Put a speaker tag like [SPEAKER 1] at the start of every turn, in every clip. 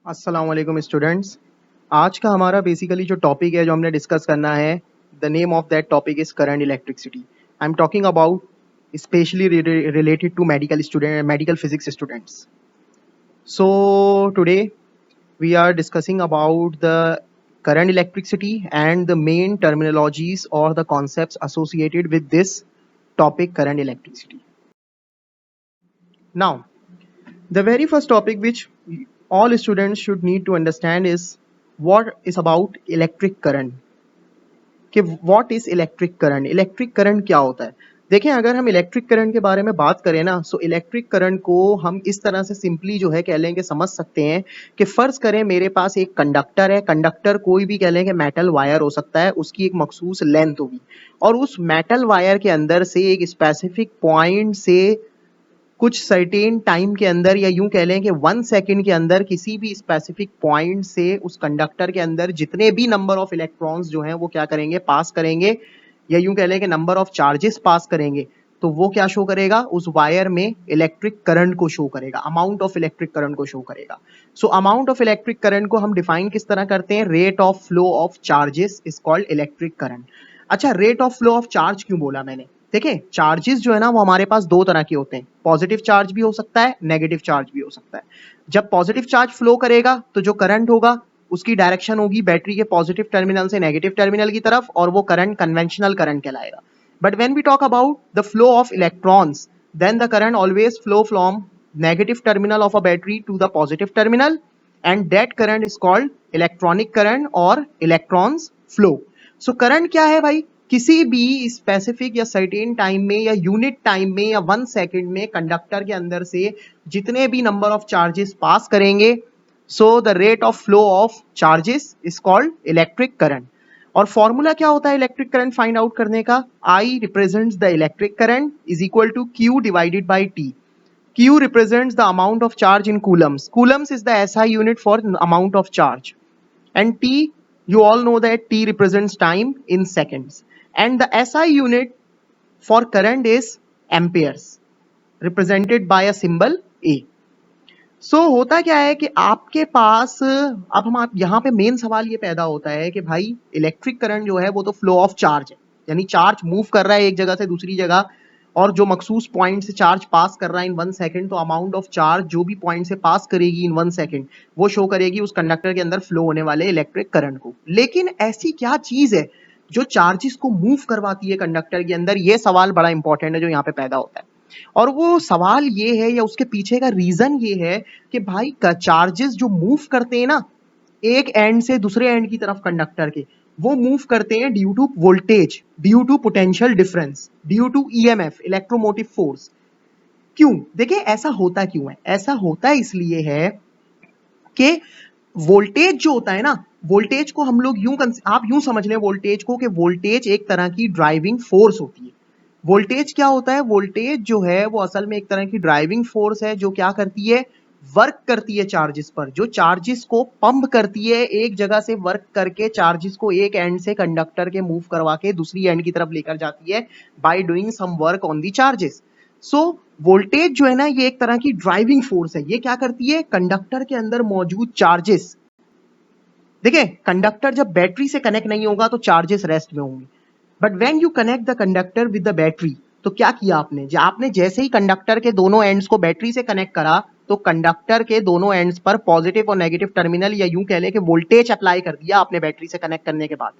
[SPEAKER 1] अस्सलाम वालेकुम स्टूडेंट्स। आज का हमारा बेसिकली जो टॉपिक है जो हमने डिस्कस करना है, the name of that topic is current electricity. I am talking about specially related to medical student, medical physics students. So today we are discussing about the current electricity and the main terminologies or the concepts associated with this topic, current electricity. Now, the very first topic which all students should need to understand is what is about electric current. कि what is electric current, electric current क्या होता है। देखें, अगर हम electric current के बारे में बात करें ना, सो इलेक्ट्रिक करंट को हम इस तरह से सिंपली जो है कह लेंगे, समझ सकते हैं कि फर्ज करें मेरे पास एक कंडक्टर है। कंडक्टर कोई भी कह लेंगे मेटल वायर हो सकता है, उसकी एक मखसूस लेंथ होगी और उस मेटल वायर के अंदर से एक स्पेसिफिक पॉइंट से कुछ सर्टेन टाइम के अंदर, या यूं कह लें कि 1 सेकंड के अंदर, किसी भी स्पेसिफिक पॉइंट से उस कंडक्टर के अंदर जितने भी नंबर ऑफ इलेक्ट्रॉन्स जो हैं वो क्या करेंगे, पास करेंगे, या यूं कह लें कि नंबर ऑफ चार्जेस पास करेंगे, तो वो क्या शो करेगा, उस वायर में इलेक्ट्रिक करंट को शो करेगा, अमाउंट ऑफ इलेक्ट्रिक करंट को शो करेगा। So amount of electric current को हम डिफाइन किस तरह करते हैं, rate of flow of charges is called electric current. अच्छा, rate of flow of charge क्यों बोला मैंने? देखिए, चार्जेस जो है ना वो हमारे पास दो तरह के होते हैं, पॉजिटिव चार्ज भी हो सकता है, नेगेटिव चार्ज भी हो सकता है। जब पॉजिटिव चार्ज फ्लो करेगा तो जो करंट होगा उसकी डायरेक्शन होगी बैटरी के पॉजिटिव टर्मिनल से नेगेटिव टर्मिनल की तरफ, और वो करंट कन्वेंशनल करंट कहलाएगा। But when we talk about the flow of electrons, then the current always flow from negative terminal of a battery to the positive terminal, and that current is called electronic current और electrons flow. So current क्या है भाई, किसी भी specific या certain time में या unit time में या 1 सेकंड में कंडक्टर के अंदर से जितने भी नंबर ऑफ चार्जेस पास करेंगे, so the rate of flow of charges is called electric current. और फॉर्मूला क्या होता है इलेक्ट्रिक करंट फाइंड आउट करने का, I represents the electric current is equal to Q divided by T. Q represents the amount of charge in coulombs. Coulombs is the SI unit for amount of charge. And T, you all know that T represents time in seconds. And the SI unit for current is amperes, represented by a symbol A. So होता क्या है कि आपके पास, अब हम आप यहाँ पे मेन सवाल ये पैदा होता है कि भाई इलेक्ट्रिक करंट जो है वो तो फ्लो ऑफ चार्ज है, यानी चार्ज मूव कर रहा है एक जगह से दूसरी जगह, और जो मखसूस पॉइंट से चार्ज पास कर रहा है इन 1 सेकंड, तो अमाउंट ऑफ चार्ज जो भी पॉइंट से पास करेगी इन 1 सेकंड वो शो करेगी उस कंडक्टर के अंदर फ्लो होने वाले इलेक्ट्रिक करंट को। लेकिन ऐसी क्या चीज है जो चार्जेस को मूव करवाती है कंडक्टर के अंदर, ये सवाल बड़ा इंपॉर्टेंट है जो यहाँ पे पैदा होता है। और वो सवाल ये है या उसके पीछे का रीजन ये है कि भाई चार्जेस जो मूव करते हैं ना एक एंड से दूसरे एंड की तरफ कंडक्टर के, वो मूव करते हैं due to voltage, due to potential difference, due to EMF, electromotive force. क्यों? देखिए, ऐसा होता क्यों है, ऐसा होता इसलिए है कि वोल्टेज जो होता है ना, वोल्टेज को हम लोग आप यूं समझ लें वोल्टेज को कि वोल्टेज एक तरह की ड्राइविंग फोर्स होती है। वोल्टेज क्या होता है, वोल्टेज जो है वो असल में एक तरह की ड्राइविंग फोर्स है जो क्या करती है, वर्क करती है चार्जेस पर, जो चार्जेस को पंप करती है एक जगह से, वर्क करके चार्जेस को एक एंड से कंडक्टर के मूव करवा के दूसरी एंड की तरफ लेकर जाती है by doing some work on the charges. So voltage जो है ना ये एक तरह की ड्राइविंग फोर्स है, ये क्या करती है, कंडक्टर के अंदर मौजूद चार्जेस, देखिए कंडक्टर जब बैटरी से कनेक्ट नहीं होगा तो चार्जेस रेस्ट में होंगे, but when you connect the conductor with the battery, तो क्या किया आपने, आपने जैसे ही कंडक्टर के दोनों एंड्स को बैटरी से कनेक्ट करा तो कंडक्टर के दोनों एंड्स पर पॉजिटिव और नेगेटिव टर्मिनल, या यूं कह लें कि वोल्टेज अप्लाई कर दिया आपने बैटरी से कनेक्ट करने के बाद।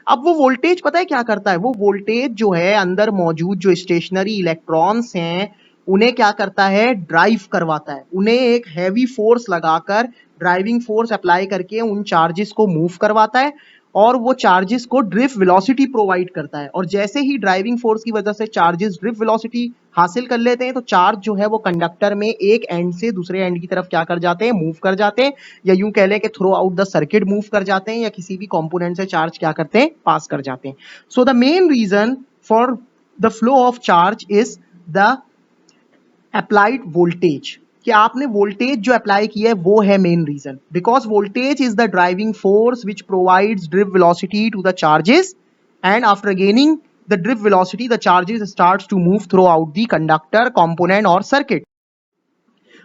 [SPEAKER 1] अब वो वोल्टेज पता है क्या करता है, वो वोल्टेज जो है अंदर मौजूद जो स्टेशनरी इलेक्ट्रॉन्स हैं उन्हें क्या करता है, ड्राइव करवाता है, उन्हें एक हैवी फोर्स लगाकर, ड्राइविंग फोर्स अप्लाई करके उन चार्जेस को मूव करवाता है, और वो चार्जेस को ड्रिफ्ट वेलोसिटी प्रोवाइड करता है। और जैसे ही ड्राइविंग फोर्स की वजह से चार्जेस ड्रिफ्ट वेलोसिटी हासिल कर लेते हैं तो चार्ज जो है वो कंडक्टर में एक एंड से दूसरे एंड की तरफ क्या कर जाते हैं, मूव कर जाते हैं, या यूं कह लें कि through out the circuit move कर जाते हैं, या किसी भी कंपोनेंट से चार्ज क्या करते हैं, पास कर जाते हैं। So the main reason for the flow of charge is the applied voltage, कि आपने वोल्टेज जो अप्लाई किया है वो है main reason, because voltage is the driving force which provides drift velocity to the charges, and after gaining the drift velocity the charges starts to move throughout the conductor, component और circuit.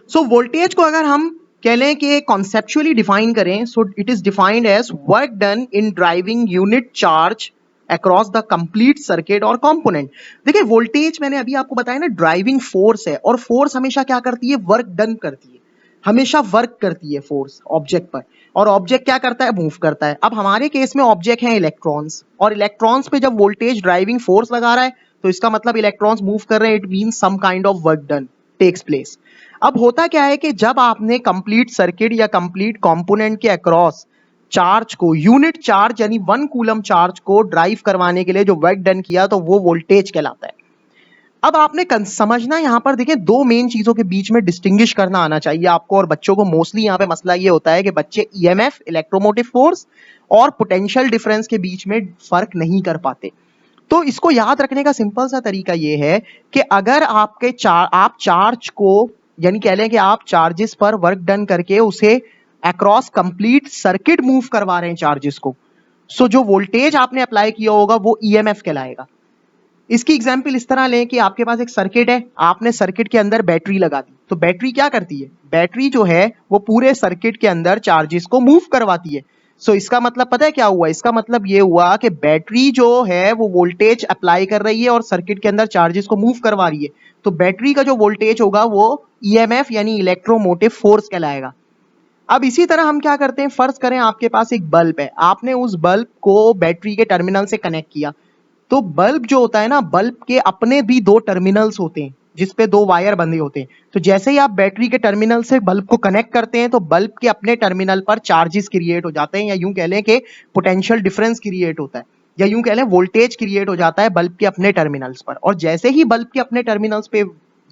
[SPEAKER 1] So voltage को अगर हम कह लें कि conceptually define करें, सो it is defined as work done in driving unit charge across the complete circuit और component. देखिए वोल्टेज मैंने अभी आपको बताया ना ड्राइविंग फोर्स है, और फोर्स हमेशा क्या करती है, वर्क डन करती है, हमेशा वर्क करती है फोर्स ऑब्जेक्ट पर, और ऑब्जेक्ट क्या करता है, मूव करता है। अब हमारे केस में ऑब्जेक्ट हैं इलेक्ट्रॉन्स, और इलेक्ट्रॉन्स पे जब वोल्टेज ड्राइविंग फोर्स लगा रहा है तो इसका मतलब इलेक्ट्रॉन्स मूव कर रहे हैं, it means some kind of work done takes place. अब होता क्या है कि जब आपने कंप्लीट सर्किट या कंप्लीट कंपोनेंट के अक्रॉस चार्ज को, यूनिट चार्ज यानी 1 कूलम चार्ज को ड्राइव करवाने के लिए जो वर्क डन किया, तो वो वोल्टेज कहलाता है। अब आपने समझना यहां पर, देखिए दो मेन चीजों के बीच में डिस्टिंग्विश करना आना चाहिए आपको, और बच्चों को मोस्टली यहां पे मसला ये होता है कि बच्चे ईएमएफ इलेक्ट्रोमोटिव फोर्स और पोटेंशियल डिफरेंस के बीच में फर्क नहीं कर पाते। तो इसको याद रखने का सिंपल सा तरीका ये है कि अगर आप चार्ज को, यानी कह लें कि आप चार्जेस पर वर्क डन करके उसे अक्रॉस कंप्लीट सर्किट मूव करवा रहे हैं चार्जेस को, सो जो वोल्टेज आपने अप्लाई किया होगा वो ईएमएफ कहलाएगा। इसकी एग्जांपल इस तरह लें कि आपके पास एक सर्किट है, आपने सर्किट के अंदर बैटरी लगा दी, तो बैटरी क्या करती है, बैटरी जो है वो पूरे सर्किट के अंदर चार्जेस को मूव करवाती है। सो इसका मतलब पता है क्या हुआ, इसका मतलब ये हुआ कि बैटरी जो है वो वोल्टेज अप्लाई कर रही है और सर्किट के अंदर चार्जेस को मूव करवा रही है, तो बैटरी का जो वोल्टेज होगा वो ईएमएफ यानी इलेक्ट्रोमोटिव फोर्स कहलाएगा। अब इसी तरह हम क्या करते हैं, फर्ज करें आपके पास एक बल्ब है, आपने उस बल्ब को बैटरी के टर्मिनल से कनेक्ट किया, तो बल्ब जो होता है ना, बल्ब के अपने भी दो टर्मिनल्स होते हैं जिसपे दो वायर बंधे होते हैं। तो जैसे ही आप बैटरी के टर्मिनल से बल्ब को कनेक्ट करते हैं तो बल्ब के अपने टर्मिनल पर चार्जेस क्रिएट हो जाते हैं, या यूं कह लें कि पोटेंशियल डिफरेंस क्रिएट होता है, या यूं कह लें वोल्टेज क्रिएट हो जाता है बल्ब के अपने टर्मिनल्स पर। और जैसे ही बल्ब के अपने टर्मिनल्स पे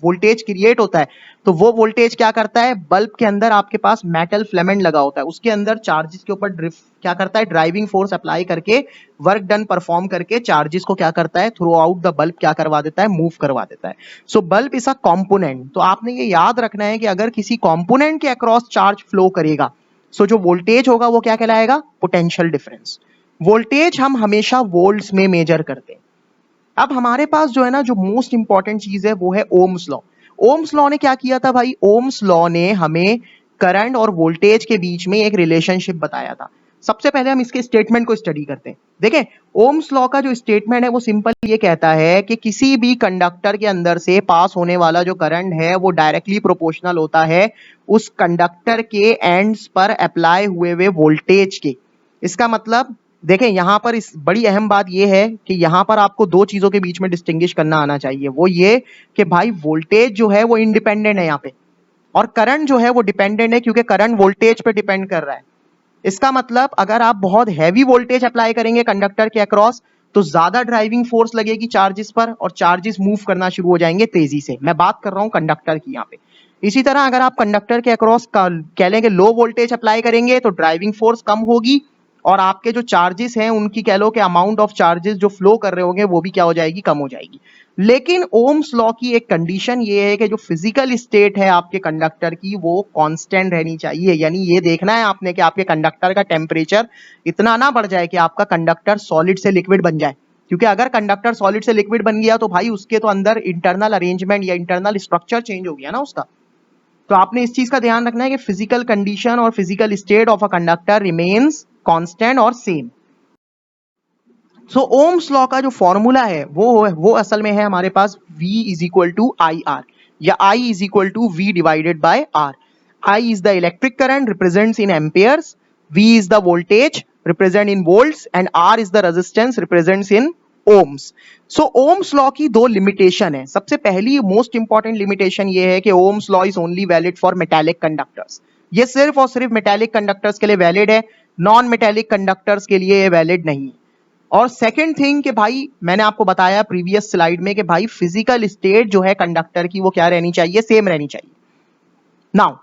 [SPEAKER 1] वोल्टेज क्रिएट होता है, तो वो वोल्टेज क्या करता है, बल्ब के अंदर आपके पास मेटल फिलामेंट लगा होता है, उसके अंदर चार्जेस के ऊपर ड्रिफ्ट क्या करता है, ड्राइविंग फोर्स अप्लाई करके वर्क डन परफॉर्म करके चार्जेस को क्या करता है, थ्रू आउट द बल्ब क्या करवा देता है, मूव करवा देता है। So bulb is a component. तो आपने ये याद रखना है कि अगर किसी कॉम्पोनेंट के अक्रॉस चार्ज फ्लो करेगा, सो जो वोल्टेज होगा वो क्या कहलाएगा, पोटेंशियल डिफरेंस। वोल्टेज हम हमेशा वोल्ट्स में मेजर करते हैं। अब हमारे पास जो है ना, जो मोस्ट इंपॉर्टेंट चीज है वो है ओम्स लॉ। ओम्स लॉ ने क्या किया था भाई, ओम्स लॉ ने हमें करंट और वोल्टेज के बीच में एक रिलेशनशिप बताया था। सबसे पहले हम इसके स्टेटमेंट को स्टडी करते हैं। देखें, ओम्स लॉ का जो स्टेटमेंट है वो सिंपल ये कहता है कि किसी भी कंडक्टर के अंदर से पास होने वाला जो करंट है वो डायरेक्टली प्रोपोर्शनल होता है उस कंडक्टर के एंड्स पर अप्लाई हुए हुए वोल्टेज के। इसका मतलब देखें यहां पर इस बड़ी अहम बात यह है कि यहां पर आपको दो चीजों के बीच में डिस्टिंग्विश करना आना चाहिए, वो ये कि भाई वोल्टेज जो है वो इंडिपेंडेंट है यहाँ पे, और करंट जो है वो डिपेंडेंट है, क्योंकि करंट वोल्टेज पे डिपेंड कर रहा है। इसका मतलब अगर आप बहुत हैवी वोल्टेज अप्लाई करेंगे कंडक्टर के अक्रॉस, तो ज्यादा ड्राइविंग फोर्स लगेगी चार्जेस पर और चार्जेस मूव करना शुरू हो जाएंगे तेजी से। मैं बात कर रहा हूं कंडक्टर की यहाँ पे। इसी तरह अगर आप कंडक्टर के अक्रॉस कह लेंगे लो वोल्टेज अप्लाई करेंगे तो ड्राइविंग फोर्स कम होगी, और आपके जो चार्जेस हैं उनकी कह लो कि अमाउंट ऑफ चार्जेस जो फ्लो कर रहे होंगे वो भी क्या हो जाएगी, कम हो जाएगी। लेकिन ओम्स लॉ की एक कंडीशन ये है कि जो फिजिकल स्टेट है आपके कंडक्टर की वो कांस्टेंट रहनी चाहिए, यानी ये देखना है आपने कि आपके कंडक्टर का टेम्परेचर इतना ना बढ़ जाए कि आपका कंडक्टर सॉलिड से लिक्विड बन जाए, क्योंकि अगर कंडक्टर सॉलिड से लिक्विड बन गया तो भाई उसके तो अंदर इंटरनल अरेंजमेंट या इंटरनल स्ट्रक्चर चेंज हो गया ना उसका। तो आपने इस चीज का ध्यान रखना है कि फिजिकल कंडीशन और physical state of a conductor remains constant और सेम। सो ओम्स लॉ का जो फॉर्मूला है वो असल में है हमारे पास V is equal to I R, या I is equal to V divided by R। I is the electric current represents in amperes, V is the voltage represent in volts, and R is the resistance represents in ohms. So Ohm's law की दो limitation है। सबसे पहली most important limitation ये है कि Ohm's law is only valid for metallic conductors. ये सिर्फ और सिर्फ मेटालिक कंडक्टर्स के लिए वैलिड है, नॉन मेटालिक कंडक्टर्स के लिए ये वैलिड नहीं है। और सेकंड थिंग कि भाई मैंने आपको बताया प्रीवियस स्लाइड में कि भाई फिजिकल स्टेट जो है कंडक्टर की वो क्या रहनी चाहिए, सेम रहनी चाहिए। नाउ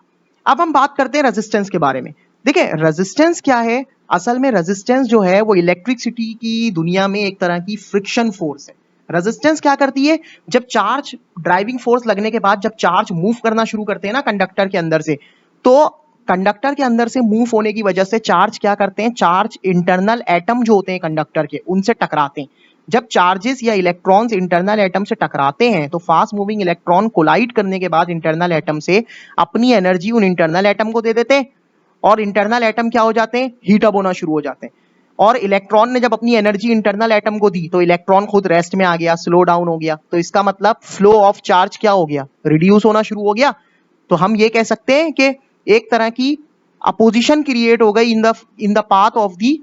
[SPEAKER 1] अब हम बात करते हैं रेजिस्टेंस के बारे में। देखिए रेजिस्टेंस क्या है, असल में रेजिस्टेंस जो है वो इलेक्ट्रिसिटी की दुनिया में एक तरह की फ्रिक्शन फोर्स है। रेजिस्टेंस क्या करती है, जब चार्ज ड्राइविंग फोर्स लगने के बाद जब चार्ज मूव करना शुरू करते हैं ना कंडक्टर के अंदर से, तो कंडक्टर के अंदर से मूव होने की वजह से चार्ज क्या करते हैं, चार्ज इंटरनल एटम जो होते हैं कंडक्टर के उनसे टकराते हैं। जब चार्जेस या इलेक्ट्रॉन्स इंटरनल एटम से टकराते हैं तो फास्ट मूविंग इलेक्ट्रॉन कोलाइड करने के बाद इंटरनल एटम से अपनी एनर्जी उन इंटरनल एटम को दे देते हैं और इंटरनल एटम क्या हो जाते हैं, हीट अप होना शुरू हो जाते हैं। और इलेक्ट्रॉन ने जब अपनी एनर्जी इंटरनल एटम को दी तो इलेक्ट्रॉन खुद रेस्ट में आ गया, स्लो डाउन हो गया। तो इसका मतलब फ्लो ऑफ चार्ज क्या हो गया, रिड्यूस होना शुरू हो गया। तो हम ये कह सकते हैं कि एक तरह की अपोजिशन क्रिएट हो गई in the path of the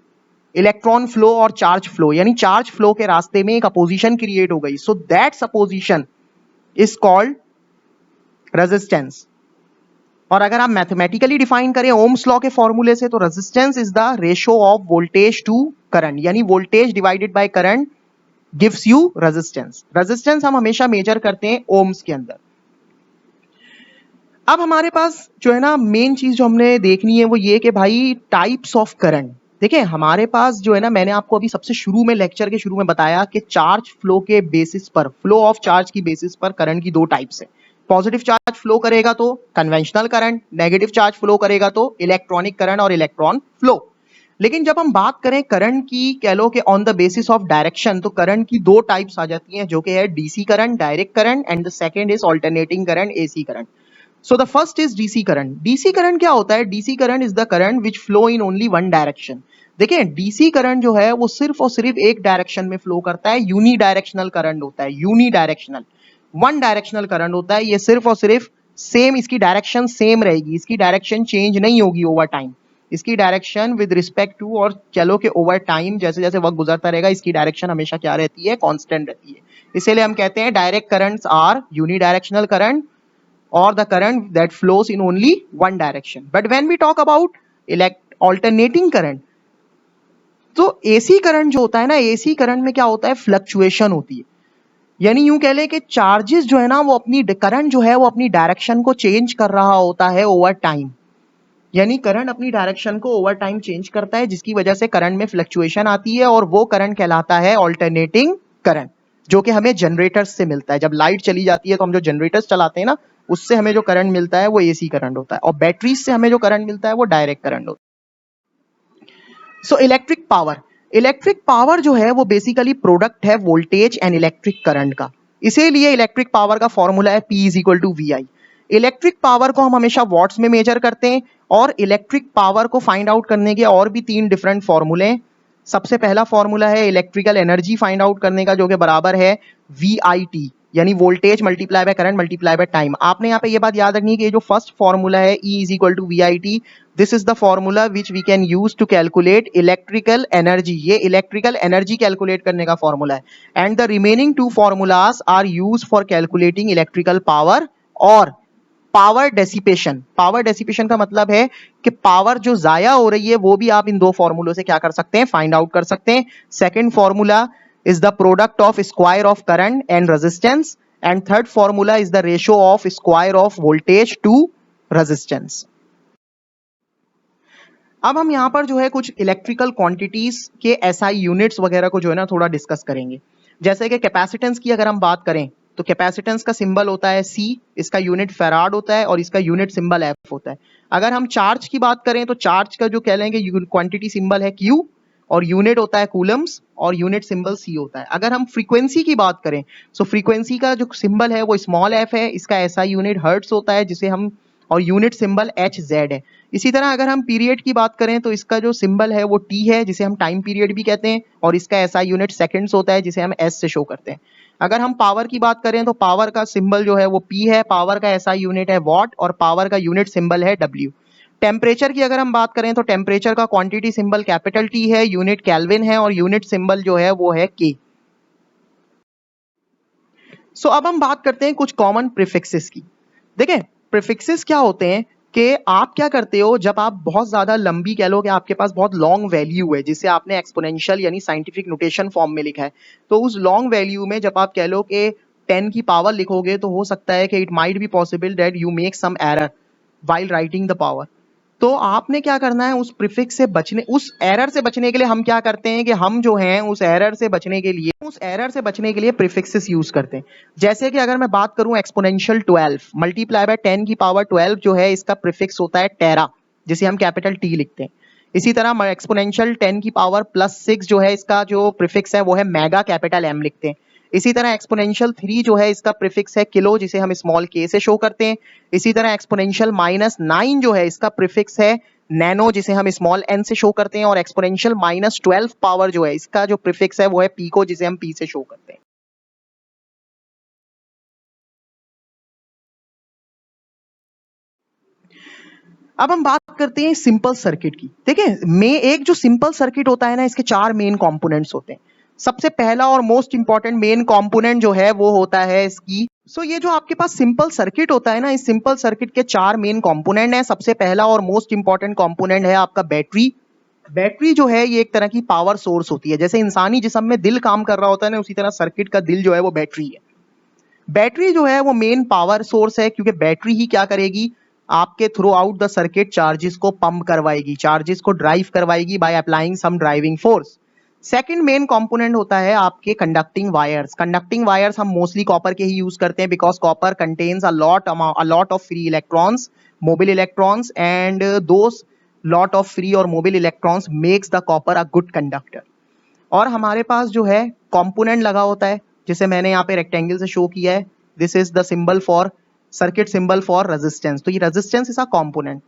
[SPEAKER 1] electron flow और चार्ज फ्लो, यानी चार्ज फ्लो के रास्ते में एक अपोजिशन क्रिएट हो गई। So that's opposition is called resistance. और अगर आप मैथमेटिकली डिफाइन करें ओम्स लॉ के फॉर्मूले से तो resistance is the ratio of voltage to current, यानी voltage divided by current gives you resistance. Resistance हम हमेशा मेजर करते हैं ओम्स के अंदर। अब हमारे पास जो है ना मेन चीज जो हमने देखनी है वो ये कि भाई टाइप्स ऑफ करंट। देखिए हमारे पास जो है ना, मैंने आपको अभी सबसे शुरू में लेक्चर के शुरू में बताया कि चार्ज फ्लो के बेसिस पर, फ्लो ऑफ चार्ज की बेसिस पर करंट की दो टाइप्स है। पॉजिटिव चार्ज फ्लो करेगा तो conventional current, negative charge flow करेगा तो इलेक्ट्रॉनिक करंट और इलेक्ट्रॉन फ्लो। लेकिन जब हम बात करें करंट की, कह लो कि on the basis of direction, तो करंट की दो टाइप्स आ जाती हैं जो कि है DC current, direct current, and the second is alternating current, AC current. So the first is DC current. DC current क्या होता है? DC current is the current which flow in only one direction. देखिए DC current जो है वो सिर्फ और सिर्फ एक डायरेक्शन में फ्लो करता है, यूनी डायरेक्शनल करंट होता है, unidirectional, one directional current होता है। ये सिर्फ और सिर्फ सेम, इसकी डायरेक्शन सेम रहेगी, इसकी डायरेक्शन चेंज नहीं होगी ओवर टाइम। इसकी डायरेक्शन विद रिस्पेक्ट टू, और चलो कि ओवर टाइम जैसे जैसे वक्त गुजरता रहेगा इसकी डायरेक्शन हमेशा क्या रहती है, कांस्टेंट रहती है। इसीलिए हम कहते हैं direct currents are unidirectional current or the current that flows in only one direction. But when we talk about alternating current, तो AC करंट जो होता है ना, AC करंट में क्या होता है, फ्लक्चुएशन होती है। यानी यूं कह ले कि चार्जेस जो है ना वो अपनी करंट जो है वो अपनी डायरेक्शन को चेंज कर रहा होता है ओवर टाइम। यानी करंट अपनी डायरेक्शन को ओवर टाइम चेंज करता है जिसकी वजह से करंट में फ्लक्चुएशन आती है और वो करंट कहलाता है ऑल्टरनेटिंग करंट, जो कि हमें जनरेटर्स से मिलता है। जब लाइट चली जाती है तो हम जो जनरेटर्स चलाते हैं ना, उससे हमें जो करंट मिलता है वो एसी करंट होता है, और बैटरीज से हमें जो करंट मिलता है वो डायरेक्ट करंट होता है। So electric power, electric power जो है वो बेसिकली प्रोडक्ट है वोल्टेज एंड इलेक्ट्रिक करंट का। इसीलिए इलेक्ट्रिक पावर का फॉर्मूला है P is equal to VI। Electric power को हम हमेशा वॉट्स में मेजर करते हैं, और इलेक्ट्रिक पावर को फाइंड आउट करने के और भी तीन डिफरेंट फॉर्मूले हैं। सबसे पहला फॉर्मूला है इलेक्ट्रिकल एनर्जी फाइंड आउट करने का, जो कि बराबर है VIT, यानी voltage multiply by current multiply by time. आपने यहाँ पे ये बात याद रखनी है कि ये जो फर्स्ट फॉर्मूला है E is equal to VIT, this is the formula which we can use to calculate electrical energy. ये इलेक्ट्रिकल एनर्जी कैलकुलेट करने का फॉर्मूला है। And the remaining two formulas are use for calculating electrical power और power dissipation. Power dissipation का मतलब है कि power जो जाया हो रही है वो भी आप इन दो फॉर्मूलों से क्या कर सकते हैं, फाइंड आउट कर सकते हैं। Second formula is the product of square of current and resistance, and third formula is the ratio of square of voltage to resistance. अब हम यहाँ पर जो है कुछ इलेक्ट्रिकल क्वांटिटीज के SI यूनिट्स वगैरह को जो है ना थोड़ा डिस्कस करेंगे। जैसे कि कैपेसिटेंस की अगर हम बात करें तो कैपेसिटेंस का सिंबल होता है C, इसका यूनिट फैराड होता है और इसका यूनिट सिंबल F होता है। अगर हम चार्ज की बात करें तो चार्ज का जो कह लेंगे क्वांटिटी सिंबल है Q, और यूनिट होता है कूलम्स, और यूनिट सिंबल C होता है। अगर हम फ्रीक्वेंसी की बात करें तो फ्रीक्वेंसी का जो सिंबल है वो स्मॉल f है, इसका SI यूनिट हर्ट्ज होता है जिसे हम, और यूनिट सिंबल HZ है। इसी तरह अगर हम पीरियड की बात करें तो इसका जो सिंबल है वो T है जिसे हम टाइम पीरियड भी कहते हैं, और इसका SI यूनिट सेकंड्स होता है जिसे हम S से शो करते हैं। अगर हम पावर की बात करें तो पावर का सिंबल जो है वो P है, पावर का SI यूनिट है वॉट, और पावर का यूनिट सिंबल है W। टेम्परेचर की अगर हम बात करें तो टेम्परेचर का क्वांटिटी सिंबल कैपिटल T है, यूनिट केल्विन है, और यूनिट सिंबल जो है वो है K। सो अब हम बात करते हैं कुछ कॉमन प्रीफिक्सेस की। देखिए प्रीफिक्सेस क्या होते हैं कि आप क्या करते हो जब आप बहुत ज्यादा लंबी, कह लो कि आपके पास बहुत लॉन्ग वैल्यू है जिसे आपने एक्सपोनेंशियल यानी साइंटिफिक नोटेशन फॉर्म में लिखा है, तो उस लॉन्ग वैल्यू में जब आप कह लो कि 10 की पावर लिखोगे तो हो सकता है कि it might be possible that you make some error while writing the power. तो आपने क्या करना है, उस प्रीफिक्स से बचने, उस एरर से बचने के लिए हम क्या करते हैं कि हम जो हैं उस एरर से बचने के लिए प्रीफिक्सेस यूज करते हैं। जैसे कि अगर मैं बात करूं एक्सपोनेंशियल 12 मल्टीप्लाई बाय 10 की पावर 12 जो है इसका प्रीफिक्स होता है टेरा, जिसे हम कैपिटल T लिखते हैं। इसी तरह एक्सपोनेंशियल 10 की पावर +6 जो है इसका जो प्रीफिक्स है वो है मेगा, कैपिटल एम लिखते हैं। इसी तरह एक्सपोनेंशियल 3 जो है इसका प्रीफिक्स है किलो, जिसे हम स्मॉल के से शो करते हैं। इसी तरह एक्सपोनेंशियल -9 जो है इसका प्रीफिक्स है नैनो, जिसे हम स्मॉल n से शो करते हैं। और एक्सपोनेंशियल -12 पावर जो है इसका जो प्रीफिक्स है वो है पीको, जिसे हम पी से शो करते हैं। अब हम बात करते हैं सिंपल सर्किट की। देखिए में एक जो सिंपल सर्किट होता है ना, इसके 4 मेन कंपोनेंट्स होते हैं। सबसे पहला और मोस्ट इंपॉर्टेंट मेन कंपोनेंट जो है वो होता है इसकी ये जो आपके पास सिंपल सर्किट होता है ना, इस सिंपल सर्किट के 4 मेन कंपोनेंट हैं। सबसे पहला और मोस्ट इंपॉर्टेंट कंपोनेंट है आपका बैटरी। बैटरी जो है ये एक तरह की पावर सोर्स होती है। जैसे इंसानी जिस्म में दिल काम कर रहा होता है ना, उसी तरह सर्किट का दिल जो है वो बैटरी है। बैटरी जो है वो मेन पावर सोर्स है, क्योंकि बैटरी ही क्या करेगी, आपके throughout the circuit charges को पंप करवाएगी, चार्जेस को ड्राइव करवाएगी by applying some driving force. Second main component होता है आपके कंडक्टिंग वायर्स। कंडक्टिंग वायर्स हम मोस्टली कॉपर के ही यूज करते हैं, because copper contains a lot of free electrons, mobile electrons, and those lot of free और mobile electrons makes the copper a good conductor. और हमारे पास जो है कंपोनेंट लगा होता है, जिसे मैंने यहाँ पे रेक्टेंगल से शो किया है। This is the symbol for circuit, symbol for resistance. तो ये रेजिस्टेंस इज अ कंपोनेंट।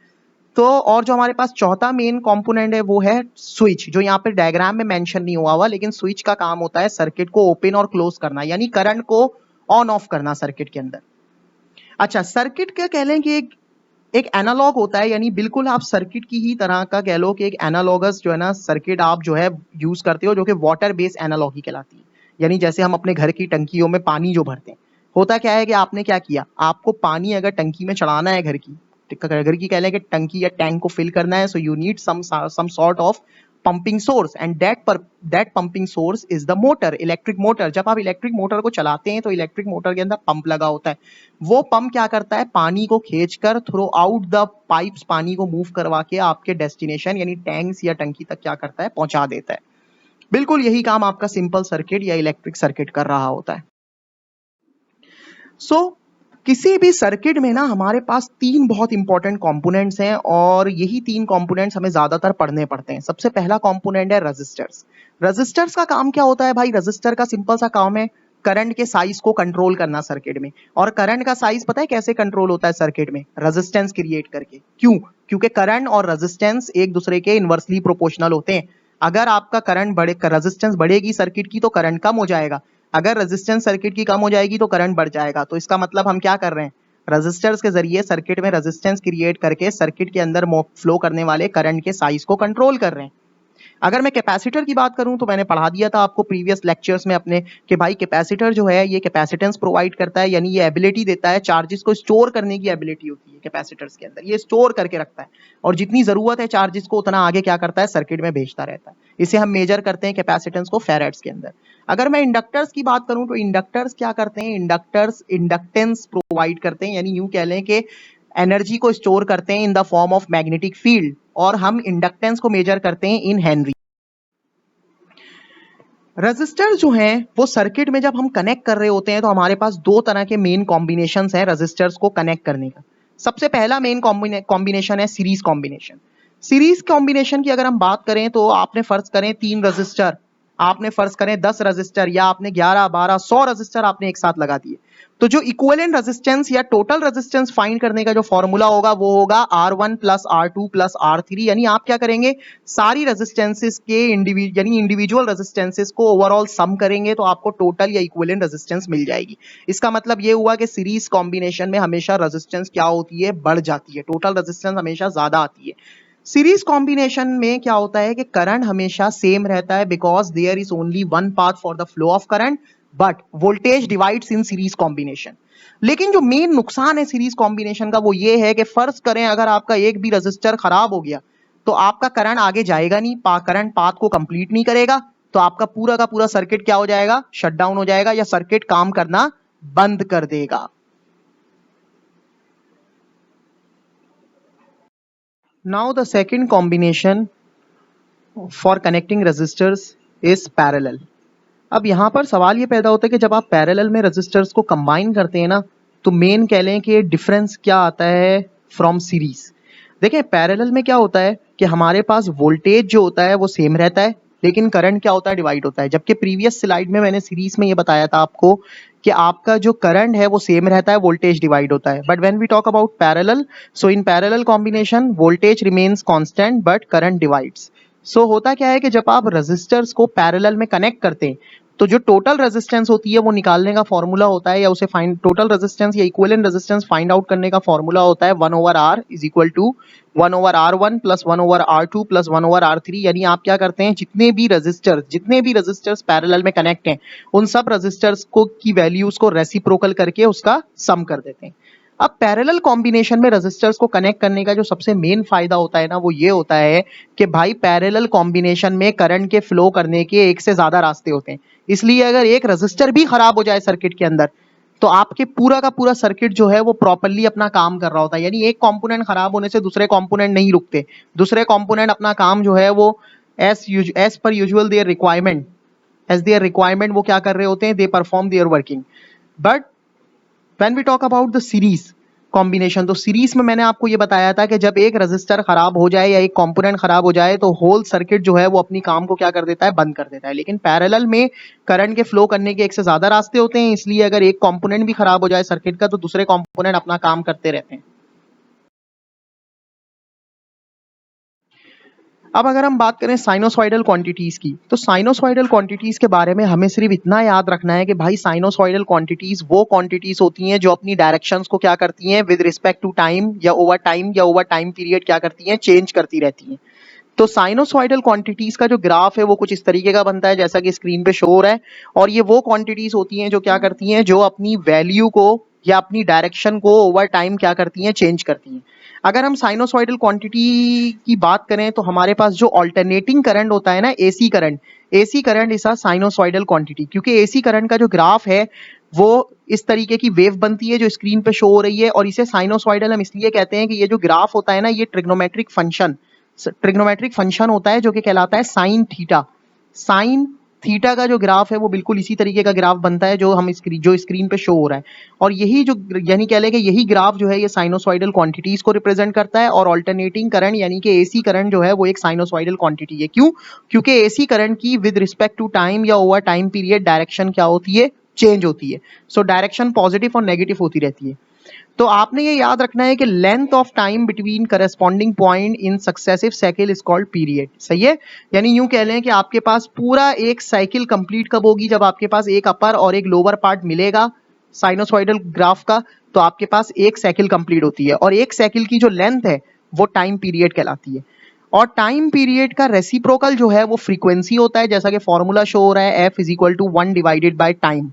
[SPEAKER 1] तो और जो हमारे पास चौथा मेन कंपोनेंट है वो है स्विच, जो यहाँ पे डायग्राम में मेंशन नहीं हुआ लेकिन स्विच का काम होता है सर्किट को ओपन और क्लोज करना, यानी करंट को ऑन ऑफ करना सर्किट के अंदर। अच्छा, सर्किट क्या कह लें कि एक एनालॉग होता है, यानी बिल्कुल आप सर्किट की ही तरह का कह लो कि एक एनालॉगस जो है ना सर्किट आप जो है यूज करते हो, जो कि वाटर बेस्ड एनालॉगी कहलाती है। यानी जैसे हम अपने घर की टंकियों में पानी जो भरते हैं, होता क्या है कि आपने क्या किया, आपको पानी अगर टंकी में चढ़ाना है घर की कह लें कि टंकी या टैंक को फिल करना है, so you need some sort of pumping source, and that pumping source is the motor, electric motor. जब आप इलेक्ट्रिक मोटर को चलाते हैं तो इलेक्ट्रिक मोटर के अंदर पंप लगा होता है। वो पंप क्या करता है, पानी को खींचकर थ्रू आउट द पाइप्स पानी को मूव करवा के आपके डेस्टिनेशन यानी टैंक्स या टंकी तक क्या करता है, पहुंचा देता है। बिल्कुल यही काम आपका सिंपल सर्किट या इलेक्ट्रिक सर्किट कर रहा होता है। किसी भी सर्किट में ना हमारे पास 3 बहुत इंपॉर्टेंट कंपोनेंट्स हैं, और यही 3 कंपोनेंट्स हमें ज्यादातर पढ़ने पड़ते हैं। सबसे पहला कंपोनेंट है रेजिस्टर्स। रेजिस्टर्स का काम क्या होता है भाई, रेजिस्टर का सिंपल सा काम है करंट के साइज को कंट्रोल करना सर्किट में। और करंट का साइज पता है कैसे कंट्रोल होता है सर्किट में, रेजिस्टेंस क्रिएट करके। क्यों? क्योंकि करंट और रेजिस्टेंस एक दूसरे के इनवर्सली प्रोपोर्शनल होते हैं। अगर आपका करंट बढ़े, रेजिस्टेंस बढ़ेगी सर्किट की तो करंट कम हो जाएगा, अगर रेजिस्टेंस सर्किट की कम हो जाएगी तो करंट बढ़ जाएगा। तो इसका मतलब हम क्या कर रहे हैं, रेजिस्टर्स के जरिए सर्किट में रेजिस्टेंस क्रिएट करके सर्किट के अंदर फ्लो करने वाले करंट के साइज को कंट्रोल कर रहे हैं। अगर मैं कैपेसिटर की बात करूं तो मैंने पढ़ा दिया था आपको प्रीवियस लेक्चर्स में अपने कि भाई कैपेसिटर जो है ये कैपेसिटेंस प्रोवाइड करता है, यानी ये एबिलिटी देता है, चार्जेस को स्टोर करने की एबिलिटी होती है कैपेसिटर्स के अंदर, ये स्टोर करके रखता है और जितनी जरूरत है चार्जेस को उतना आगे क्या करता है, सर्किट में भेजता रहता है। इसे हम मेजर करते हैं कैपेसिटेंस को फेरेड्स के अंदर। अगर मैं इंडक्टर्स की बात करूं तो इंडक्टर्स क्या करते हैं, इंडक्टर्स इंडक्टेंस प्रोवाइड करते हैं, यानी यूं कह लें कि एनर्जी को स्टोर करते हैं इन the form of magnetic field, और हम इंडक्टेंस को मेजर करते हैं इन हेनरी। रेजिस्टर जो हैं वो सर्किट में जब हम कनेक्ट कर रहे होते हैं तो हमारे पास 2 तरह के मेन कॉम्बिनेशंस हैं रेजिस्टर्स को कनेक्ट करने का। सबसे पहला मेन कॉम्बिनेशन है सीरीज कॉम्बिनेशन। सीरीज कॉम्बिनेशन की अगर हम बात करें तो आपने फर्ज करें 3 रजिस्टर, आपने फर्ज करें 10 रजिस्टर, या आपने 11, 12, 100 रजिस्टर आपने एक साथ लगा दिए, तो जो इक्विवेलेंट रेजिस्टेंस या टोटल रेजिस्टेंस फाइंड करने का जो फॉर्मूला होगा वो होगा R1 plus R2 plus R3। यानी आप क्या करेंगे, सारी रेजिस्टेंसेस के इंडिविजुअल रेजिस्टेंसेस को ओवरऑल सम करेंगे तो आपको टोटल या इक्विवेलेंट रेजिस्टेंस मिल जाएगी। इसका मतलब ये हुआ कि सीरीज कॉम्बिनेशन में हमेशा रेजिस्टेंस क्या होती है, बढ़ जाती है, टोटल रेजिस्टेंस हमेशा ज्यादा आती है। सीरीज कॉम्बिनेशन में क्या होता है कि करंट हमेशा सेम रहता है, because there is only one path for the flow of current, but voltage divides in series combination. लेकिन जो मेन नुकसान है सीरीज कॉम्बिनेशन का वो ये है कि फर्ज करें अगर आपका एक भी रजिस्टर खराब हो गया तो आपका करंट आगे जाएगा नहीं, करंट पाथ को कंप्लीट नहीं करेगा, तो आपका पूरा का पूरा सर्किट क्या हो जाएगा, शट डाउन हो जाएगा, या सर्किट काम करना बंद कर देगा। Now the second combination for connecting resistors is parallel. अब यहां पर सवाल ये पैदा होता है कि जब आप पैरेलल में रेजिस्टर्स को कंबाइन करते हैं ना, तो मेन कह लें कि डिफरेंस क्या आता है फ्रॉम सीरीज। देखें पैरेलल में क्या होता है कि हमारे पास वोल्टेज जो होता है वो सेम रहता है, लेकिन करंट क्या होता है, डिवाइड होता है। जबकि प्रीवियस स्लाइड में मैंने सीरीज में ये बताया था आपको कि आपका जो करंट है वो सेम रहता है, वोल्टेज डिवाइड होता है। But when we talk about parallel, so in parallel combination voltage remains constant but current divides. So होता क्या है कि जब आप रेजिस्टर्स को पैरेलल में कनेक्ट करते हैं तो जो टोटल रेजिस्टेंस होती है वो निकालने का फॉर्मूला होता है, या उसे फाइंड टोटल रेजिस्टेंस या इक्विवेलेंट रेजिस्टेंस फाइंड आउट करने का फॉर्मूला होता है 1/R is equal to 1/R1 plus 1/R2 plus 1/R3। यानी आप क्या करते हैं, जितने भी रेजिस्टर्स पैरेलल में कनेक्ट हैं उन सब रेजिस्टर्स को की वैल्यूज को रेसिप्रोकल करके उसका सम कर देते हैं। अब पैरेलल कॉम्बिनेशन में रेजिस्टर्स को कनेक्ट करने का जो सबसे मेन फायदा होता है ना, वो ये होता है कि भाई पैरेलल कॉम्बिनेशन में करंट के फ्लो करने के एक से ज्यादा रास्ते होते हैं। इसलिए अगर एक रेजिस्टर भी खराब हो जाए सर्किट के अंदर तो आपके पूरा का पूरा सर्किट जो है वो प्रॉपर्ली अपना काम कर रहा होता है। यानी एक कंपोनेंट खराब होने से दूसरे कंपोनेंट नहीं रुकते, दूसरे कंपोनेंट अपना काम जो है वो as per usual their requirement वो क्या कर रहे होते हैं, they perform their working. But when we talk about the series combination, तो सीरीज में मैंने आपको ये बताया था कि जब एक रेजिस्टर खराब हो जाए या एक कंपोनेंट खराब हो जाए तो होल सर्किट जो है वो अपनी काम को क्या कर देता है, बंद कर देता है। लेकिन पैरेलल में करंट के फ्लो करने के एक से ज्यादा रास्ते होते हैं, इसलिए अगर एक कंपोनेंट भी खराब हो जाए सर्किट का तो दूसरे कंपोनेंट अपना काम करते रहते हैं। अब अगर हम बात करें साइनोसॉइडल क्वांटिटीज की, तो साइनोसॉइडल क्वांटिटीज के बारे में हमें सिर्फ इतना याद रखना है कि भाई साइनोसॉइडल क्वांटिटीज वो क्वांटिटीज होती हैं जो अपनी डायरेक्शंस को क्या करती हैं, विद रिस्पेक्ट टू टाइम या ओवर टाइम पीरियड क्या करती हैं, चेंज करती रहती हैं। तो साइनोसॉइडल क्वांटिटीज का जो ग्राफ है वो कुछ इस तरीके का बनता है जैसा कि स्क्रीन पे शो हो रहा है, और ये वो क्वांटिटीज होती हैं जो क्या करती हैं, जो अपनी वैल्यू को या अपनी डायरेक्शन को ओवर टाइम क्या करती हैं, चेंज करती हैं। अगर हम साइनोसॉइडल क्वांटिटी की बात करें तो हमारे पास जो ऑल्टरनेटिंग करंट होता है ना, AC current is a sinusoidal quantity, क्योंकि एसी करंट का जो ग्राफ है वो इस तरीके की वेव बनती है जो स्क्रीन पे शो हो रही है, और इसे साइनोसॉइडल हम इसलिए कहते हैं कि ये जो ग्राफ होता है ना, ये ट्रिग्नोमेट्रिक फंक्शन होता है जो कि कहलाता है साइन थीटा का जो ग्राफ है वो बिल्कुल इसी तरीके का ग्राफ बनता है जो स्क्रीन पे शो हो रहा है। और यही जो यानी कह लें कि यही ग्राफ जो है ये साइनोसॉइडल क्वांटिटीज को रिप्रेजेंट करता है, और ऑल्टरनेटिंग करंट यानी कि एसी करंट जो है वो एक साइनोसॉइडल क्वांटिटी है। क्यों? क्योंकि एसी करंट की विद रिस्पेक्ट टू टाइम या ओवर टाइम पीरियड डायरेक्शन क्या होती है, चेंज होती है। सो डायरेक्शन पॉजिटिव और नेगेटिव होती रहती है। तो आपने ये याद रखना है कि length of time between corresponding point in successive cycle is called period. सही है? यानी यूं कह लें कि आपके पास पूरा एक साइकिल कंप्लीट कब होगी, जब आपके पास एक अपर और एक लोअर पार्ट मिलेगा साइनोसॉइडल ग्राफ का, तो आपके पास एक साइकिल कंप्लीट होती है, और एक साइकिल की जो लेंथ है वो टाइम पीरियड कहलाती है। और टाइम पीरियड का रेसिप्रोकल जो है वो फ्रीक्वेंसी होता है, जैसा कि फॉर्मूला शो हो रहा है, F is equal to 1 divided by time.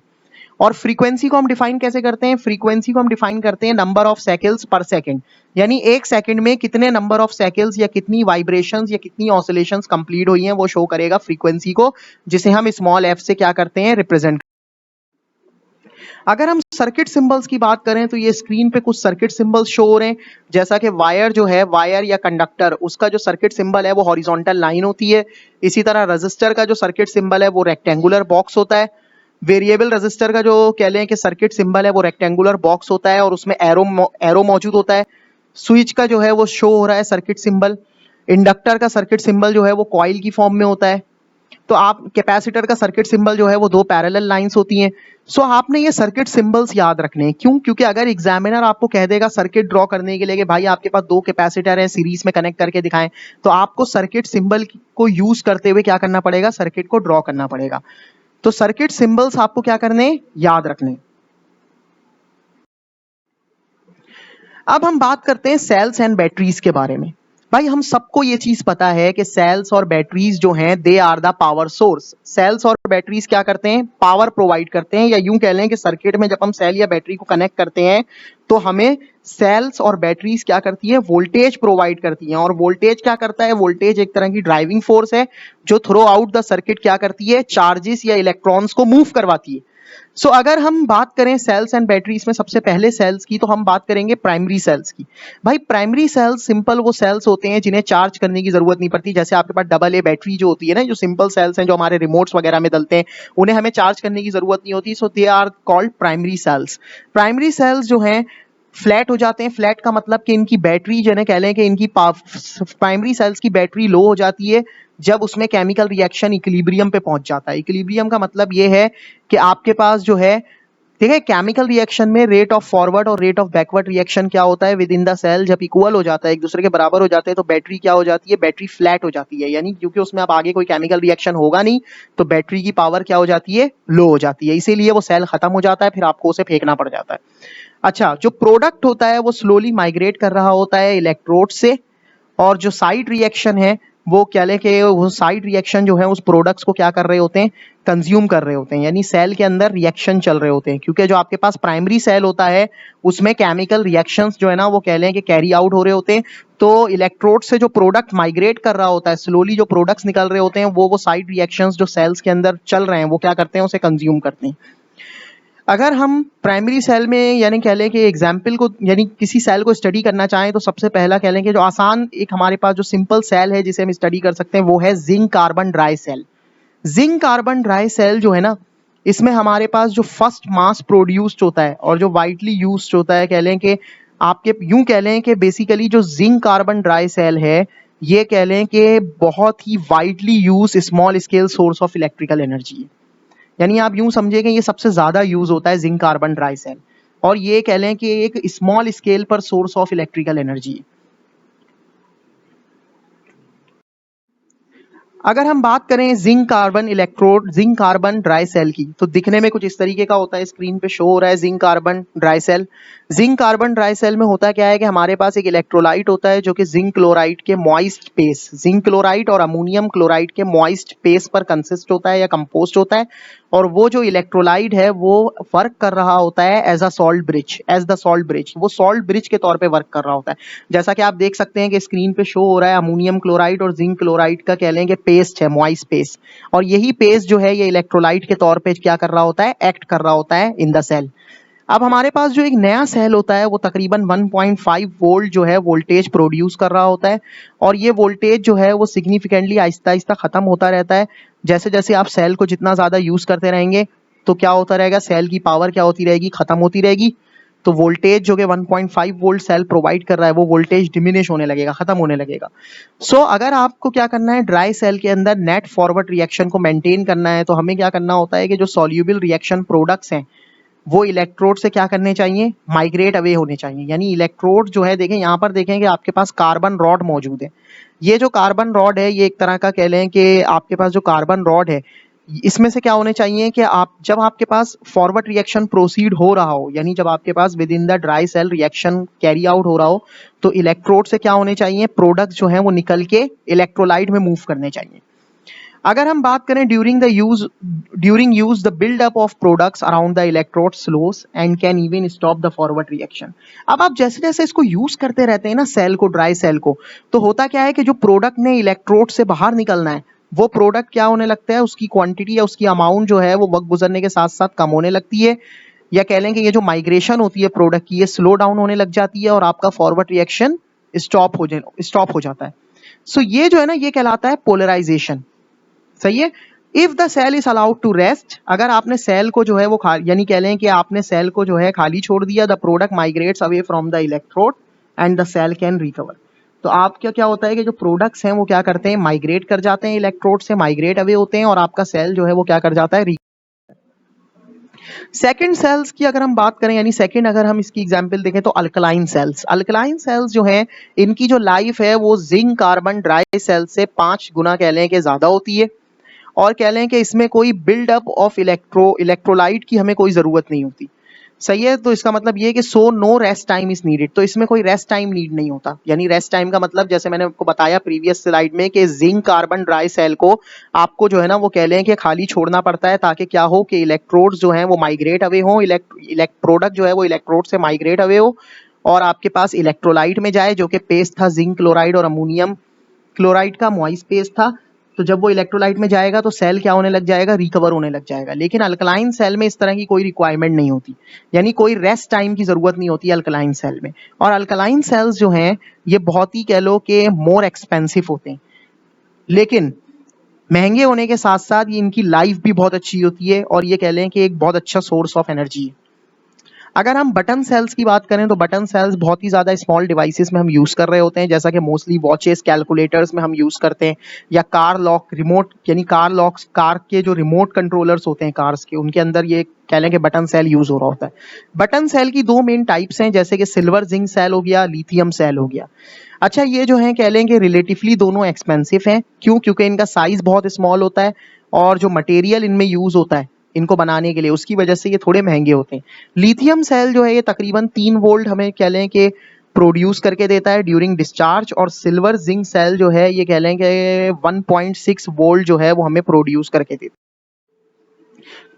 [SPEAKER 1] और फ्रीक्वेंसी को हम डिफाइन कैसे करते हैं? फ्रीक्वेंसी को हम डिफाइन करते हैं नंबर ऑफ साइकिल्स पर सेकंड, यानी एक सेकंड में कितने नंबर ऑफ साइकिल्स या कितनी वाइब्रेशंस या कितनी ऑसिलेशंस कंप्लीट हुई हैं वो शो करेगा फ्रीक्वेंसी को, जिसे हम स्मॉल एफ से क्या करते हैं, रिप्रेजेंट। अगर हम सर्किट सिंबल्स की बात करें तो ये स्क्रीन पे कुछ सर्किट सिंबल्स शो हो रहे हैं, जैसा कि वायर जो है, वायर या कंडक्टर, उसका जो सर्किट सिंबल है वो हॉरिजॉन्टल लाइन होती है। इसी तरह रजिस्टर का जो सर्किट सिंबल है वो रेक्टेंगुलर बॉक्स होता है। वेरिएबल रजिस्टर का जो कह लें कि सर्किट सिंबल है वो रेक्टेंगुलर बॉक्स होता है और उसमें एरो मौजूद होता है। स्विच का जो है वो शो हो रहा है सर्किट सिंबल। इंडक्टर का सर्किट सिंबल जो है वो कॉइल की फॉर्म में होता है। तो आप कैपेसिटर का सर्किट सिंबल जो है वो दो पैरेलल लाइंस होती हैं। सो आपने ये सर्किट सिंबल्स याद रखने हैं। क्यों? क्योंकि अगर एग्जामिनर आपको कह देगा सर्किट ड्रॉ करने के लिए कि भाई आपके पास दो कैपेसिटर हैं, सीरीज में कनेक्ट करके दिखाएं, तो आपको सर्किट सिंबल को यूज करते हुए क्या करना पड़ेगा, सर्किट को ड्रॉ करना पड़ेगा। तो सर्किट सिंबल्स आपको क्या करने, याद रखने। अब हम बात करते हैं सेल्स एंड बैटरीज के बारे में। भाई हम सबको ये चीज पता है कि सेल्स और बैटरीज जो हैं they are the power source. Cells और बैटरीज क्या करते हैं, पावर प्रोवाइड करते हैं, या यूं कह लें कि सर्किट में जब हम सेल या बैटरी को कनेक्ट करते हैं तो हमें सेल्स और बैटरीज क्या करती है, वोल्टेज प्रोवाइड करती हैं। और वोल्टेज क्या करता है, वोल्टेज एक तरह की ड्राइविंग फोर्स है जो थ्रू आउट द सर्किट क्या करती है, चार्जेस या इलेक्ट्रॉन्स को मूव करवाती है। सो अगर हम बात करें सेल्स एंड बैटरीज में सबसे पहले सेल्स की, तो हम बात करेंगे प्राइमरी सेल्स की। भाई प्राइमरी सेल्स सिंपल वो सेल्स होते हैं जिन्हें चार्ज करने की जरूरत नहीं पड़ती। जैसे आपके पास डबल ए बैटरी जो होती है ना, जो सिंपल सेल्स हैं जो हमारे रिमोट्स वगैरह में डलते हैं, उन्हें हमें चार्ज करने की जरूरत नहीं होती। So they are called primary cells. Primary cells जो हैं फ्लैट हो जाते हैं। फ्लैट का मतलब कि इनकी बैटरी जो है कह लें कि इनकी प्राइमरी सेल्स की बैटरी लो हो जाती है जब उसमें केमिकल रिएक्शन इक्विलिब्रियम पे पहुंच जाता है। इक्विलिब्रियम का मतलब ये है कि आपके पास जो है, ठीक है, केमिकल रिएक्शन में रेट ऑफ फॉरवर्ड और रेट ऑफ बैकवर्ड रिएक्शन क्या होता है विद इन द सेल, जब इक्वल हो जाता है, एक दूसरे के बराबर हो जाते हैं, तो बैटरी क्या हो जाती है, बैटरी फ्लैट हो जाती है। यानी क्योंकि उसमें अब आगे कोई केमिकल रिएक्शन होगा नहीं, तो बैटरी की पावर क्या हो जाती है, लो हो जाती है, इसीलिए वो सेल खत्म हो जाता है, फिर आपको उसे फेंकना पड़ जाता है। अच्छा, जो प्रोडक्ट होता है वो स्लोली माइग्रेट कर रहा होता है इलेक्ट्रोड से, और जो साइड रिएक्शन है वो क्या ले कि वो साइड रिएक्शन जो है उस प्रोडक्ट्स को क्या कर रहे होते हैं, कंज्यूम कर रहे होते हैं। यानी सेल के अंदर रिएक्शन चल रहे होते हैं, क्योंकि जो आपके पास प्राइमरी सेल होता है उसमें केमिकल रिएक्शंस जो है ना वो कह लें कि कैरी आउट हो रहे होते हैं। तो इलेक्ट्रोड से जो प्रोडक्ट माइग्रेट कर रहा होता है, स्लोली जो प्रोडक्ट्स निकल रहे होते हैं, वो साइड रिएक्शंस जो सेल्स के अंदर चल रहे हैं वो क्या करते हैं, उसे कंज्यूम करते हैं। अगर हम प्राइमरी सेल में यानी कह लें कि एग्जाम्पल को यानी किसी सेल को स्टडी करना चाहें, तो सबसे पहला कह लें कि जो आसान एक हमारे पास जो सिंपल सेल है जिसे हम स्टडी कर सकते हैं वो है zinc carbon dry cell. Zinc carbon dry cell जो है ना, इसमें हमारे पास जो फर्स्ट मास प्रोड्यूस्ड होता है और जो वाइडली यूज्ड होता है, कह लें कि आपके यूं कह लें कि बेसिकली जो जिंक कार्बन ड्राई सेल है ये कह लें कि बहुत ही widely use small scale source of electrical energy है। यानी आप यूं समझे कि ये सबसे ज्यादा यूज होता है जिंक कार्बन ड्राई सेल, और ये कह लें कि एक स्मॉल स्केल पर सोर्स ऑफ इलेक्ट्रिकल एनर्जी है। अगर हम बात करें zinc carbon electrode, zinc carbon dry cell की, तो दिखने में कुछ इस तरीके का होता है, स्क्रीन पे शो हो रहा है zinc carbon dry cell. Zinc carbon dry cell में होता क्या है कि हमारे पास एक इलेक्ट्रोलाइट होता है जो कि जिंक क्लोराइड के मॉइस्ट बेस, जिंक क्लोराइड और अमोनियम क्लोराइड के मॉइस्ट बेस पर कंसिस्ट होता है या कंपोस्ट होता है, और वो जो इलेक्ट्रोलाइट है वो वर्क कर रहा होता है as a salt bridge, as the salt bridge, वो सॉल्ट ब्रिज के तौर पे वर्क कर रहा होता है। जैसा कि आप देख सकते हैं कि स्क्रीन पे शो हो रहा है अमोनियम क्लोराइड और जिंक क्लोराइड का कह लें कि पेस्ट है, मॉइस्ट पेस्ट, और यही पेस्ट जो है ये इलेक्ट्रोलाइट के तौर पे क्या कर रहा होता है, एक्ट कर रहा होता है इन द सेल। अब हमारे पास जो एक नया सेल होता है वो तकरीबन 1.5 वोल्ट जो है वोल्टेज प्रोड्यूस कर रहा होता है, और ये वोल्टेज जो है वो सिग्निफिकेंटली आहिस्ता आहिस्ता खत्म होता रहता है। जैसे जैसे आप सेल को जितना ज्यादा यूज करते रहेंगे तो क्या होता रहेगा, सेल की पावर क्या होती रहेगी, खत्म होती रहेगी। तो वोल्टेज जो कि 1.5 वोल्ट सेल प्रोवाइड कर रहा है वो वोल्टेज डिमिनिश होने लगेगा, खत्म होने लगेगा। सो अगर आपको क्या करना है, ड्राई सेल के अंदर नेट फॉरवर्ड रिएक्शन को मेंटेन करना है, तो हमें क्या करना होता है कि जो सॉल्यूबल रिएक्शन प्रोडक्ट्स हैं वो इलेक्ट्रोड से क्या करने चाहिए, माइग्रेट अवे होने चाहिए। यानी इलेक्ट्रोड जो है, देखें यहाँ पर, देखें कि आपके पास कार्बन रॉड मौजूद है। ये जो कार्बन रॉड है ये एक तरह का कह लें कि आपके पास जो कार्बन रॉड है इसमें से क्या होने चाहिए कि आप जब आपके पास फॉरवर्ड रिएक्शन प्रोसीड हो रहा हो, यानी जब आपके पास within the dry cell reaction carry out हो रहा हो, तो इलेक्ट्रोड से क्या होने चाहिए, प्रोडक्ट जो है वो निकल के इलेक्ट्रोलाइट में मूव करने चाहिए। अगर हम बात करें during use the buildup of products around the electrode slows and can even stop the forward reaction. अब आप जैसे जैसे इसको यूज करते रहते हैं ना सेल को, ड्राई सेल को, तो होता क्या है कि जो प्रोडक्ट ने इलेक्ट्रोड से बाहर निकलना है वो प्रोडक्ट क्या होने लगता है, उसकी क्वांटिटी या उसकी अमाउंट जो है वो वक्त गुजरने के साथ साथ कम होने लगती है, या कह लें कि ये जो माइग्रेशन होती है प्रोडक्ट की ये स्लो डाउन होने लग जाती है और आपका फॉरवर्ड रिएक्शन स्टॉप हो जाता है। सो ये जो है ना ये कहलाता है पोलराइजेशन। सही है। If the cell is allowed to rest, अगर आपने सेल को जो है वो यानी कह लें कि आपने सेल को जो है खाली छोड़ दिया, the product migrates away from the electrode and the cell can recover. तो आपका क्या होता है कि जो प्रोडक्ट्स हैं वो क्या करते हैं, माइग्रेट कर जाते हैं, इलेक्ट्रोड से माइग्रेट अवे होते हैं, और आपका सेल जो है वो क्या कर जाता है, सेकंड सेल्स की अगर हम बात करें, यानी सेकंड अगर हम इसकी एग्जांपल देखें तो अल्कलाइन सेल्स। अल्कलाइन सेल्स जो हैं इनकी जो लाइफ है वो जिंक कार्बन ड्राई सेल से 5 गुना कह लें कि ज्यादा होती है, और कह लें कि इसमें कोई बिल्डअप ऑफ इलेक्ट्रोलाइट की हमें कोई ज़रूरत नहीं होती। सही है। तो इसका मतलब ये है कि so no rest time is needed, तो इसमें कोई रेस्ट टाइम नीड नहीं होता। यानी रेस्ट टाइम का मतलब जैसे मैंने आपको बताया प्रीवियस स्लाइड में कि जिंक कार्बन ड्राई सेल को आपको जो है ना वो कह लें कि खाली छोड़ना पड़ता है, ताकि क्या हो कि इलेक्ट्रोड्स जो हैं वो माइग्रेट अवे हो, प्रोडक्ट जो है वो इलेक्ट्रोड से माइग्रेट अवे हो और आपके पास इलेक्ट्रोलाइट में जाए, जो कि पेस्ट था जिंक क्लोराइड और अमोनियम क्लोराइड का मॉइस्ट पेस्ट था। तो जब वो इलेक्ट्रोलाइट में जाएगा तो सेल क्या होने लग जाएगा, रिकवर होने लग जाएगा। लेकिन अल्कलाइन सेल में इस तरह की कोई रिक्वायरमेंट नहीं होती, यानी कोई रेस्ट टाइम की जरूरत नहीं होती अल्कलाइन सेल में। और अल्कलाइन सेल्स जो हैं ये बहुत ही कह लो कि मोर एक्सपेंसिव होते हैं, लेकिन महंगे होने के साथ साथ ये इनकी लाइफ भी बहुत अच्छी होती है, और ये कह लें कि एक बहुत अच्छा सोर्स ऑफ एनर्जी है। अगर हम बटन सेल्स की बात करें तो बटन सेल्स बहुत ही ज़्यादा स्मॉल डिवाइसेस में हम यूज़ कर रहे होते हैं, जैसा कि मोस्टली वॉचेस, कैलकुलेटर्स में हम यूज़ करते हैं, या कार लॉक रिमोट, यानी कार लॉक्स, कार के जो रिमोट कंट्रोलर्स होते हैं कार्स के, उनके अंदर ये कह लें कि बटन सेल यूज़ हो रहा होता है। बटन सेल की दो मेन टाइप्स हैं, जैसे कि सिल्वर जिंक सेल हो गया, लिथियम सेल हो गया। अच्छा, ये जो है कह लें कि रिलेटिवली दोनों एक्सपेंसिव हैं। क्यों? क्योंकि इनका साइज बहुत स्मॉल होता है और जो मटेरियल इनमें यूज़ होता है इनको बनाने के लिए, उसकी वजह से ये थोड़े महंगे होते हैं। लिथियम सेल जो है ये तकरीबन 3 वोल्ट हमें कह लें कि प्रोड्यूस करके देता है ड्यूरिंग डिस्चार्ज, और सिल्वर जिंक सेल जो है ये कह लें कि 1.6 वोल्ट जो है वो हमें प्रोड्यूस करके देता है।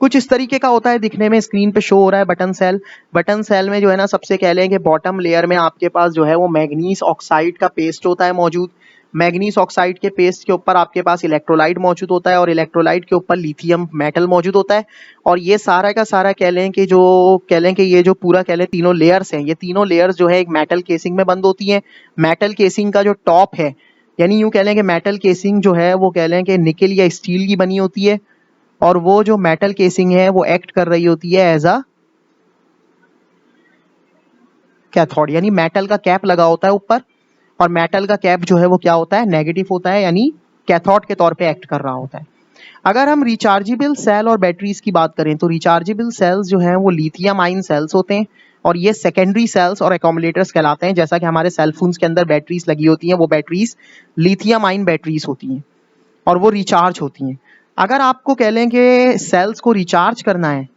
[SPEAKER 1] कुछ इस तरीके का होता है दिखने में, स्क्रीन पे शो हो रहा है बटन सेल। बटन सेल में जो है ना, सबसे कह लें कि बॉटम लेयर में आपके पास जो है वो मैग्नीज ऑक्साइड का पेस्ट होता है मौजूद। मैग्नीज ऑक्साइड के पेस्ट के ऊपर आपके पास इलेक्ट्रोलाइट मौजूद होता है, और इलेक्ट्रोलाइट के ऊपर लिथियम मेटल मौजूद होता है। और ये सारा का सारा कह लें कि ये जो पूरा कह लें तीनों लेयर्स हैं, ये तीनों लेयर्स जो है एक मेटल केसिंग में बंद होती हैं। मेटल केसिंग का जो टॉप है, यानी यूं कह लें कि मेटल केसिंग जो है वो कह लें कि निकल या स्टील की बनी होती है, और वो जो मेटल केसिंग है वो एक्ट कर रही होती है एज अ कैथोड, यानी मेटल का कैप लगा होता है ऊपर, और मेटल का कैप जो है वो क्या होता है, नेगेटिव होता है, यानी कैथोड के तौर पे एक्ट कर रहा होता है। अगर हम रिचार्जेबल सेल और बैटरीज की बात करें तो रिचार्जेबल सेल्स जो हैं वो लिथियम आयन सेल्स होते हैं, और ये सेकेंडरी सेल्स और एक्यूमुलेटर्स कहलाते हैं। जैसा कि हमारे सेल फोन्स के अंदर बैटरीज लगी होती हैं, वो बैटरीज लिथियम आयन बैटरीज होती हैं और वो रिचार्ज होती हैं। अगर आपको कह लें कि सेल्स को रिचार्ज करना है,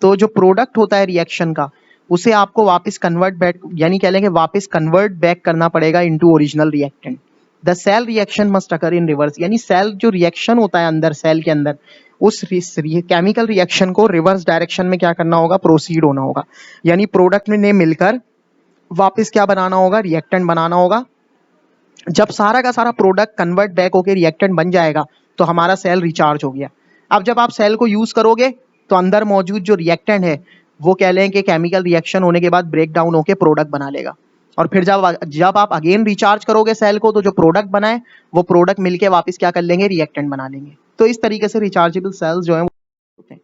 [SPEAKER 1] तो जो प्रोडक्ट होता है रिएक्शन का, उसे आपको वापस कन्वर्ट बैक, यानी कह लेंगे वापस कन्वर्ट बैक करना पड़ेगा into original reactant. The cell reaction must occur in reverse, यानी सेल जो रिएक्शन होता है अंदर सेल के अंदर, उस केमिकल रिएक्शन को रिवर्स डायरेक्शन में क्या करना होगा, प्रोसीड होना होगा। यानी प्रोडक्ट ने मिलकर वापस क्या बनाना होगा, रिएक्टेंट बनाना होगा। जब सारा का सारा प्रोडक्ट कन्वर्ट बैक होकर रिएक्टेंट बन जाएगा तो हमारा सेल रिचार्ज हो गया। अब जब आप सेल को यूज करोगे तो अंदर मौजूद जो रिएक्टेंट है वो कह लें कि केमिकल रिएक्शन होने के बाद ब्रेक डाउन होकर प्रोडक्ट बना लेगा, और फिर जब आप अगेन रिचार्ज करोगे सेल को, तो जो प्रोडक्ट बनाए वो प्रोडक्ट मिलके वापस क्या कर लेंगे, रिएक्टेंट बना लेंगे। तो इस तरीके से रिचार्जेबल सेल्स जो है होते हैं।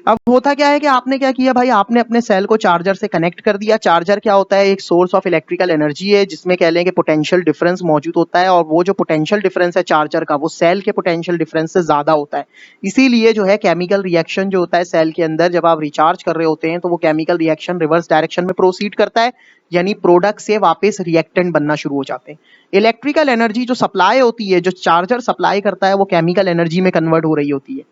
[SPEAKER 1] अब होता क्या है कि आपने क्या किया भाई, आपने अपने सेल को चार्जर से कनेक्ट कर दिया। चार्जर क्या होता है, एक सोर्स ऑफ इलेक्ट्रिकल एनर्जी है, जिसमें कह लें कि पोटेंशियल डिफरेंस मौजूद होता है, और वो जो पोटेंशियल डिफरेंस है चार्जर का, वो सेल के पोटेंशियल डिफरेंस से ज़्यादा होता है। इसीलिए जो है केमिकल रिएक्शन जो होता है सेल के अंदर, जब आप रिचार्ज कर रहे होते हैं तो वो केमिकल रिएक्शन रिवर्स डायरेक्शन में प्रोसीड करता है, यानी प्रोडक्ट से वापस रिएक्टेंट बनना शुरू हो जाते हैं। इलेक्ट्रिकल एनर्जी जो सप्लाई होती है, जो चार्जर सप्लाई करता है, वो केमिकल एनर्जी में कन्वर्ट हो रही होती है।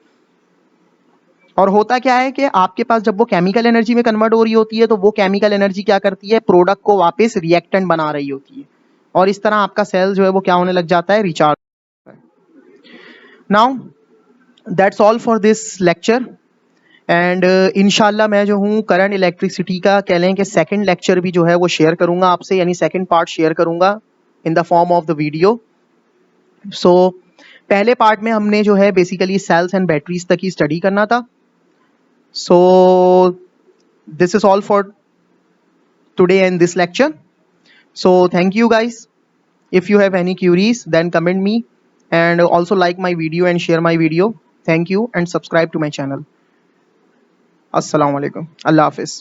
[SPEAKER 1] और होता क्या है कि आपके पास जब वो केमिकल एनर्जी में कन्वर्ट हो रही होती है, तो वो केमिकल एनर्जी क्या करती है, प्रोडक्ट को वापस रिएक्टेंट बना रही होती है, और इस तरह आपका सेल जो है वो क्या होने लग जाता है, recharge. Now that's all for this lecture, and इंशाल्लाह मैं जो हूँ करंट इलेक्ट्रिसिटी का कह लें कि सेकंड लेक्चर भी जो है वो शेयर करूंगा आपसे, यानी सेकंड पार्ट शेयर करूंगा in the form of the video. So पहले पार्ट में हमने जो है बेसिकली सेल्स एंड बैटरीज तक ही स्टडी करना था। So this is all for today in this lecture. So thank you guys. If you have any queries, then comment me, and also like my video and share my video. Thank you, and subscribe to my channel. Assalamu alaikum. Allah Hafiz.